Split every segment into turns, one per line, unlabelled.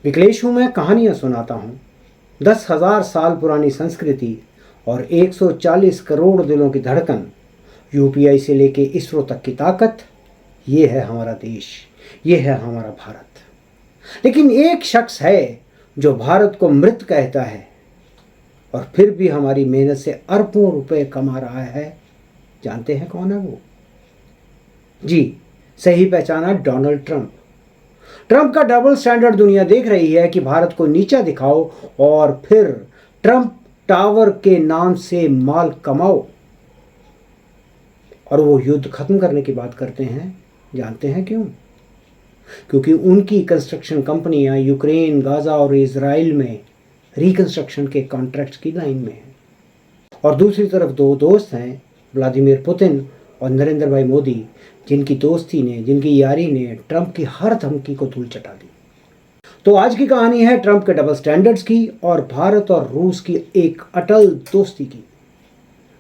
विकलेश हूँ मैं, कहानियाँ सुनाता हूँ। 10,000 साल पुरानी संस्कृति और 140 करोड़ दिलों की धड़कन, यूपीआई से लेके इसरो तक की ताकत, ये है हमारा देश, ये है हमारा भारत। लेकिन एक शख्स है जो भारत को मृत कहता है और फिर भी हमारी मेहनत से अरबों रुपए कमा रहा है। जानते हैं कौन है वो? जी, सही पहचाना, डोनाल्ड ट्रंप। ट्रंप का डबल स्टैंडर्ड दुनिया देख रही है कि भारत को नीचा दिखाओ और फिर ट्रंप टावर के नाम से माल कमाओ। और वो युद्ध खत्म करने की बात करते हैं। जानते हैं क्यों? क्योंकि उनकी कंस्ट्रक्शन कंपनियां यूक्रेन, गाजा और इजराइल में रिकंस्ट्रक्शन के कॉन्ट्रैक्ट्स की लाइन में हैं। और दूसरी तरफ दो दोस्त हैं, व्लादिमीर पुतिन और नरेंद्र भाई मोदी, जिनकी दोस्ती ने, जिनकी यारी ने ट्रंप की हर धमकी को धूल चटा दी। तो आज की कहानी है ट्रंप के डबल स्टैंडर्ड्स की और भारत और रूस की एक अटल दोस्ती की।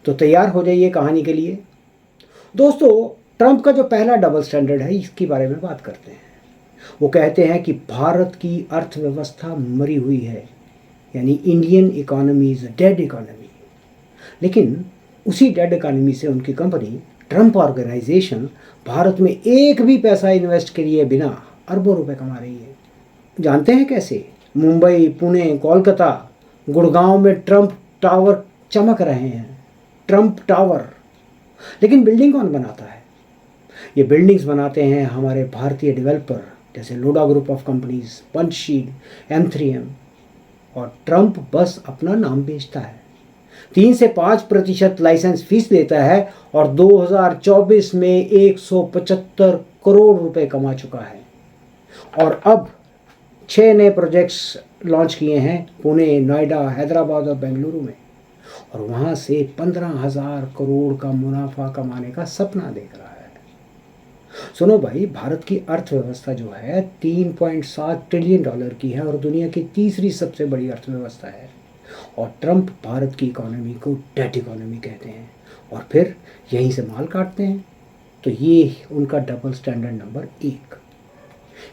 तो तैयार हो जाइए कहानी के लिए। दोस्तों, ट्रंप का जो पहला डबल स्टैंडर्ड है, इसके बारे में बात करते हैं। वो कहते हैं कि भारत की अर्थव्यवस्था मरी हुई है, यानी Indian economy is a dead economy. लेकिन उसी डेड इकोनॉमी से उनकी कंपनी ट्रंप ऑर्गेनाइजेशन भारत में एक भी पैसा इन्वेस्ट किए बिना अरबों रुपए कमा रही है। जानते हैं कैसे? मुंबई, पुणे, कोलकाता, गुड़गांव में ट्रंप टावर चमक रहे हैं। Trump tower. लेकिन बिल्डिंग कौन बनाता है? ये बिल्डिंग्स बनाते हैं हमारे भारतीय डेवलपर, जैसे Lodha group of companies, Panchshil, M3M। और ट्रंप बस अपना नाम बेचता है। 3 से 5% लाइसेंस फीस लेता है और 2024 में 175 करोड़ रुपए कमा चुका है। और अब 6 नए प्रोजेक्ट्स लॉन्च किए हैं पुणे, नोएडा, हैदराबाद और बेंगलुरु में। और वहाँ से 15,000 करोड़ का मुनाफा कमाने का सपना देख रहा है। सुनो भाई, भारत की अर्थव्यवस्था जो है 3.7 ट्रिलियन डॉलर की है और दुनिया की तीसरी सबसे बड़ी अर्थव्यवस्था है। और ट्रंप भारत की इकोनॉमी को डेड इकोनॉमी कहते हैं और फिर यहीं से माल काटते हैं। तो ये उनका डबल स्टैंडर्ड नंबर 1।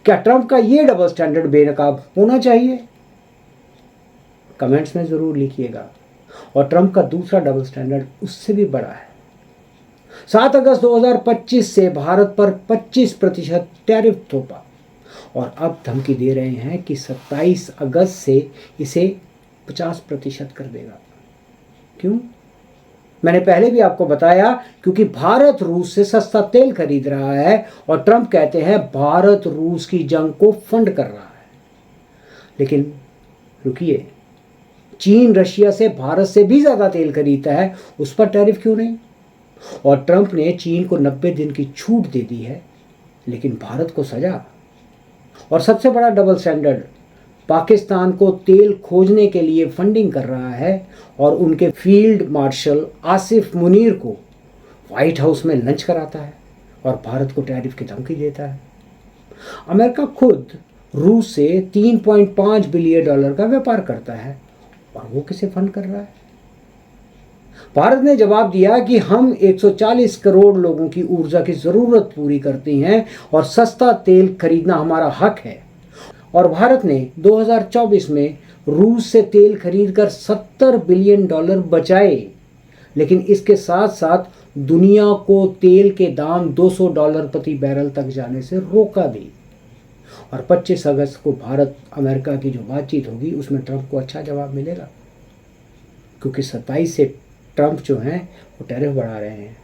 क्या ट्रंप का ये डबल स्टैंडर्ड बेनकाब होना चाहिए? कमेंट्स में ज़रूर लिखिएगा। और ट्रंप का दूसरा डबल स्टैंडर्ड उससे भी बड़ा है। 7 अगस्त 2025 से भारत पर 25% टैरिफ थोपा और अब धमकी दे रहे हैं कि 27 अगस्त से इसे 50% कर देगा। क्यों? मैंने पहले भी आपको बताया, क्योंकि भारत रूस से सस्ता तेल खरीद रहा है और ट्रंप कहते हैं भारत रूस की जंग को फंड कर रहा है। लेकिन रुकिए, चीन रशिया से भारत से भी ज़्यादा तेल खरीदता है, उस पर टैरिफ क्यों नहीं? और ट्रंप ने चीन को 90 दिन की छूट दे दी है, लेकिन भारत को सजा। और सबसे बड़ा डबल स्टैंडर्ड, पाकिस्तान को तेल खोजने के लिए फंडिंग कर रहा है और उनके फील्ड मार्शल आसिफ मुनीर को व्हाइट हाउस में लंच कराता है और भारत को टैरिफ की धमकी देता है। अमेरिका खुद रूस से 3.5 बिलियन डॉलर का व्यापार करता है और वो किसे फंड कर रहा है? भारत ने जवाब दिया कि हम 140 करोड़ लोगों की ऊर्जा की ज़रूरत पूरी करते हैं और सस्ता तेल खरीदना हमारा हक है। और भारत ने 2024 में रूस से तेल खरीदकर 70 बिलियन डॉलर बचाए, लेकिन इसके साथ साथ दुनिया को तेल के दाम $200 प्रति बैरल तक जाने से रोका दी। और 25 अगस्त को भारत अमेरिका की जो बातचीत होगी उसमें ट्रंप को अच्छा जवाब मिलेगा, क्योंकि 27 से ट्रंप जो हैं वो टैरिफ बढ़ा रहे हैं।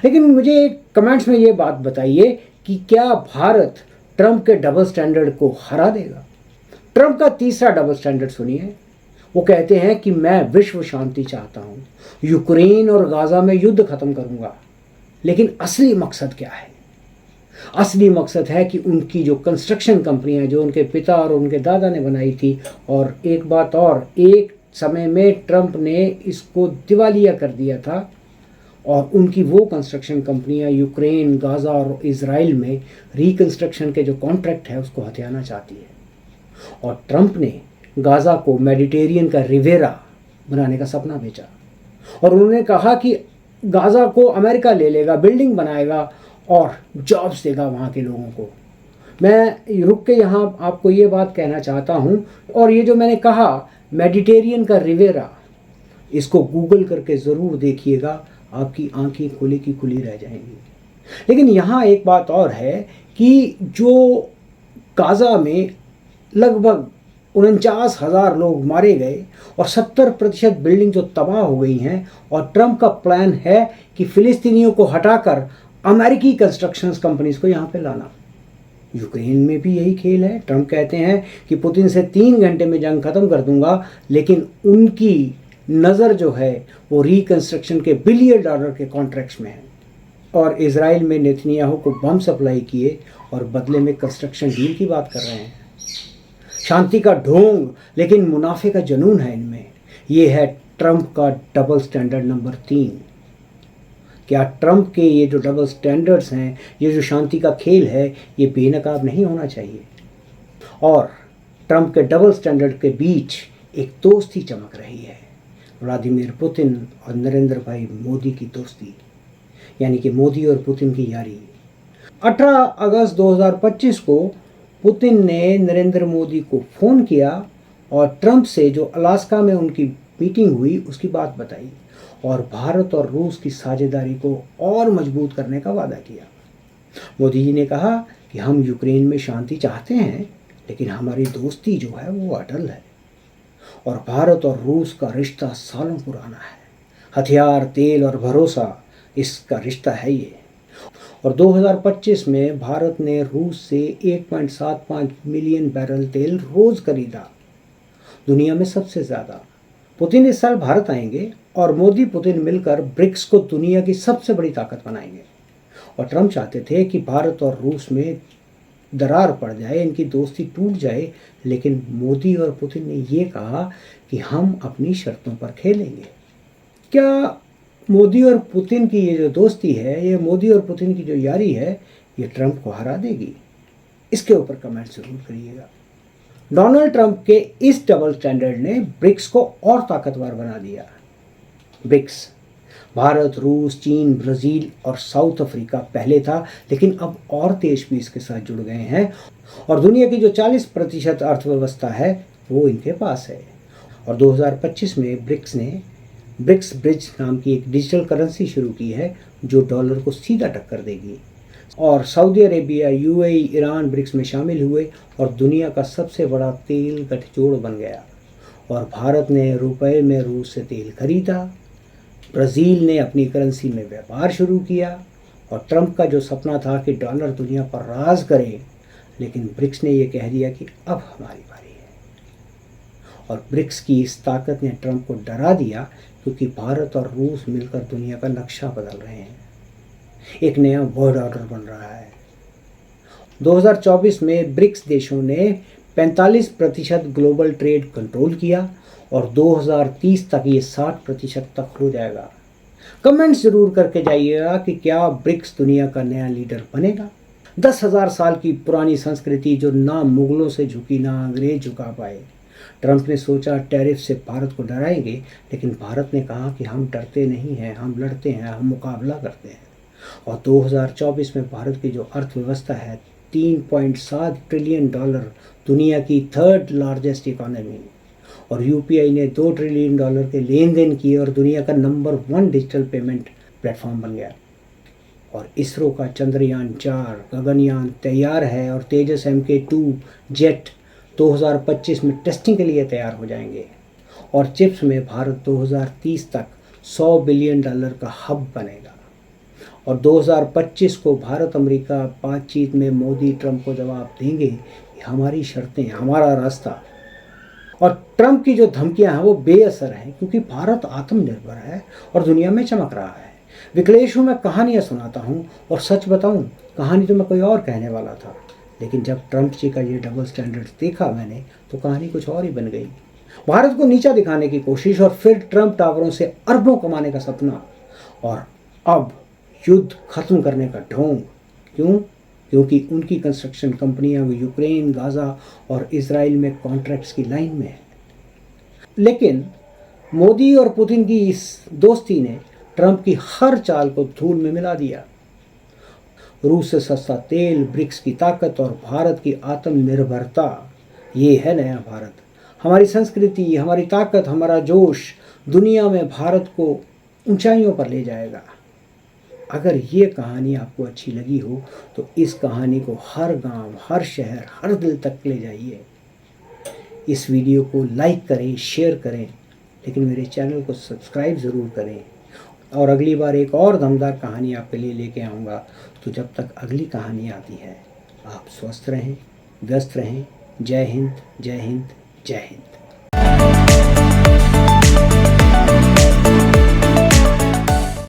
लेकिन मुझे कमेंट्स में ये बात बताइए कि क्या भारत ट्रंप के डबल स्टैंडर्ड को हरा देगा? ट्रंप का तीसरा डबल स्टैंडर्ड सुनिए। वो कहते हैं कि मैं विश्व शांति चाहता हूँ, यूक्रेन और गाजा में युद्ध खत्म करूँगा। लेकिन असली मकसद क्या है? असली मकसद है कि उनकी जो कंस्ट्रक्शन कंपनियां जो उनके पिता और उनके दादा ने बनाई थी, और एक बात और, एक समय में ट्रंप ने इसको दिवालिया कर दिया था और उनकी वो कंस्ट्रक्शन कंपनियां यूक्रेन, गाजा और इजराइल में रिकंस्ट्रक्शन के जो कॉन्ट्रैक्ट है उसको हथियाना चाहती है। और ट्रंप ने गाजा को मेडिटेरियन का रिवेरा बनाने का सपना बेचा और उन्होंने कहा कि गाजा को अमेरिका ले लेगा, बिल्डिंग बनाएगा और जॉब्स देगा वहाँ के लोगों को। मैं रुक के यहाँ आपको ये बात कहना चाहता हूँ, और ये जो मैंने कहा मेडिटेरियन का रिवेरा, इसको गूगल करके ज़रूर देखिएगा, आपकी आंखें खुली की खुली रह जाएंगी। लेकिन यहाँ एक बात और है कि जो गाज़ा में लगभग 49,000 लोग मारे गए और 70% बिल्डिंग जो तबाह हो गई हैं, और ट्रंप का प्लान है कि फ़िलिस्तीनियों को हटाकर अमेरिकी कंस्ट्रक्शन कंपनीज को यहाँ पे लाना। यूक्रेन में भी यही खेल है। ट्रंप कहते हैं कि पुतिन से 3 घंटे में जंग ख़त्म कर दूंगा, लेकिन उनकी नज़र जो है वो रिकंस्ट्रक्शन के बिलियन डॉलर के कॉन्ट्रैक्ट्स में है। और इजराइल में नेतन्याहू को बम सप्लाई किए और बदले में कंस्ट्रक्शन डील की बात कर रहे हैं। शांति का ढोंग लेकिन मुनाफे का जुनून है इनमें। ये है ट्रंप का डबल स्टैंडर्ड नंबर 3। क्या ट्रंप के ये जो डबल स्टैंडर्ड्स हैं, ये जो शांति का खेल है, ये बेनकाब नहीं होना चाहिए। और ट्रंप के डबल स्टैंडर्ड के बीच एक दोस्ती चमक रही है, व्लादिमीर पुतिन और नरेंद्र भाई मोदी की दोस्ती, यानी कि मोदी और पुतिन की यारी। 18 अगस्त 2025 को पुतिन ने नरेंद्र मोदी को फ़ोन किया और ट्रंप से जो अलास्का में उनकी मीटिंग हुई उसकी बात बताई, और भारत और रूस की साझेदारी को और मजबूत करने का वादा किया। मोदी जी ने कहा कि हम यूक्रेन में शांति चाहते हैं, लेकिन हमारी दोस्ती जो है वो अटल है, और भारत और रूस का रिश्ता सालों पुराना है। हथियार, तेल और भरोसा, इसका रिश्ता है ये। और 2025 में भारत ने रूस से 1.75 मिलियन बैरल तेल रोज़ खरीदा, दुनिया में सबसे ज़्यादा। पुतिन इस साल भारत आएंगे और मोदी पुतिन मिलकर ब्रिक्स को दुनिया की सबसे बड़ी ताकत बनाएंगे। और ट्रंप चाहते थे कि भारत और रूस में दरार पड़ जाए, इनकी दोस्ती टूट जाए, लेकिन मोदी और पुतिन ने ये कहा कि हम अपनी शर्तों पर खेलेंगे। क्या मोदी और पुतिन की ये जो दोस्ती है, ये मोदी और पुतिन की जो यारी है, ये ट्रंप को हरा देगी? इसके ऊपर कमेंट जरूर करिएगा। डोनाल्ड ट्रंप के इस डबल स्टैंडर्ड ने ब्रिक्स को और ताकतवर बना दिया। ब्रिक्स भारत, रूस, चीन, ब्राज़ील और साउथ अफ्रीका पहले था, लेकिन अब और देश भी इसके साथ जुड़ गए हैं, और दुनिया की जो 40% अर्थव्यवस्था है वो इनके पास है। और 2025 में ब्रिक्स ने ब्रिक्स ब्रिज नाम की एक डिजिटल करेंसी शुरू की है जो डॉलर को सीधा टक्कर देगी। और Saudi Arabia, UAE, Iran BRICS में शामिल हुए और दुनिया का सबसे बड़ा तेल गठजोड़ बन गया। और भारत ने रुपए में रूस से तेल खरीदा, ब्राज़ील ने अपनी करेंसी में व्यापार शुरू किया, और ट्रंप का जो सपना था कि डॉलर दुनिया पर राज करे, लेकिन ब्रिक्स ने ये कह दिया कि अब हमारी बारी है। और ब्रिक्स की इस ताकत ने ट्रंप को डरा दिया, क्योंकि भारत और रूस मिलकर दुनिया का नक्शा बदल रहे हैं। एक नया वर्ल्ड ऑर्डर बन रहा है। 2024 में ब्रिक्स देशों ने 45% ग्लोबल ट्रेड कंट्रोल किया, और 2030 तक ये 60% तक हो जाएगा। कमेंट्स जरूर करके जाइएगा कि क्या ब्रिक्स दुनिया का नया लीडर बनेगा। 10,000 साल की पुरानी संस्कृति जो ना मुगलों से झुकी ना अंग्रेज झुका पाए। ट्रंप ने सोचा टैरिफ से भारत को डराएंगे, लेकिन भारत ने कहा कि हम डरते नहीं हैं, हम लड़ते हैं, हम मुकाबला करते हैं। और 2024 में भारत की जो अर्थव्यवस्था है 3.7 ट्रिलियन डॉलर, दुनिया की 3rd लार्जेस्ट इकॉनमी, और यूपीआई ने 2 ट्रिलियन डॉलर के लेन देन किए और दुनिया का नंबर 1 डिजिटल पेमेंट प्लेटफॉर्म बन गया। और इसरो का चंद्रयान 4 गगनयान तैयार है, और तेजस MK2 जेट 2025 में टेस्टिंग के लिए तैयार हो जाएंगे। और चिप्स में भारत 2030 तक $100 बिलियन का हब बनेगा। और 2025 को भारत अमेरिका बातचीत में मोदी ट्रंप को जवाब देंगे कि हमारी शर्तें, हमारा रास्ता। और ट्रंप की जो धमकियां हैं वो बेअसर हैं, क्योंकि भारत आत्मनिर्भर है और दुनिया में चमक रहा है। विकलेश हूँ, मैं कहानियाँ सुनाता हूँ, और सच बताऊँ कहानी तो मैं कोई और कहने वाला था, लेकिन जब ट्रंप जी का ये डबल स्टैंडर्ड देखा मैंने, तो कहानी कुछ और ही बन गई। भारत को नीचा दिखाने की कोशिश, और फिर ट्रंप टावरों से अरबों कमाने का सपना, और अब युद्ध खत्म करने का ढोंग। क्यों? क्योंकि उनकी कंस्ट्रक्शन कंपनियां यूक्रेन, गाज़ा और इजराइल में कॉन्ट्रैक्ट्स की लाइन में है। लेकिन मोदी और पुतिन की इस दोस्ती ने ट्रंप की हर चाल को धूल में मिला दिया। रूस से सस्ता तेल, ब्रिक्स की ताकत और भारत की आत्मनिर्भरता, ये है नया भारत। हमारी संस्कृति, हमारी ताकत, हमारा जोश दुनिया में भारत को ऊंचाइयों पर ले जाएगा। अगर ये कहानी आपको अच्छी लगी हो तो इस कहानी को हर गांव, हर शहर, हर दिल तक ले जाइए। इस वीडियो को लाइक करें, शेयर करें, लेकिन मेरे चैनल को सब्सक्राइब ज़रूर करें। और अगली बार एक और दमदार कहानी आपके लिए लेके आऊँगा। तो जब तक अगली कहानी आती है, आप स्वस्थ रहें, व्यस्त रहें। जय हिंद, जय हिंद, जय हिंद।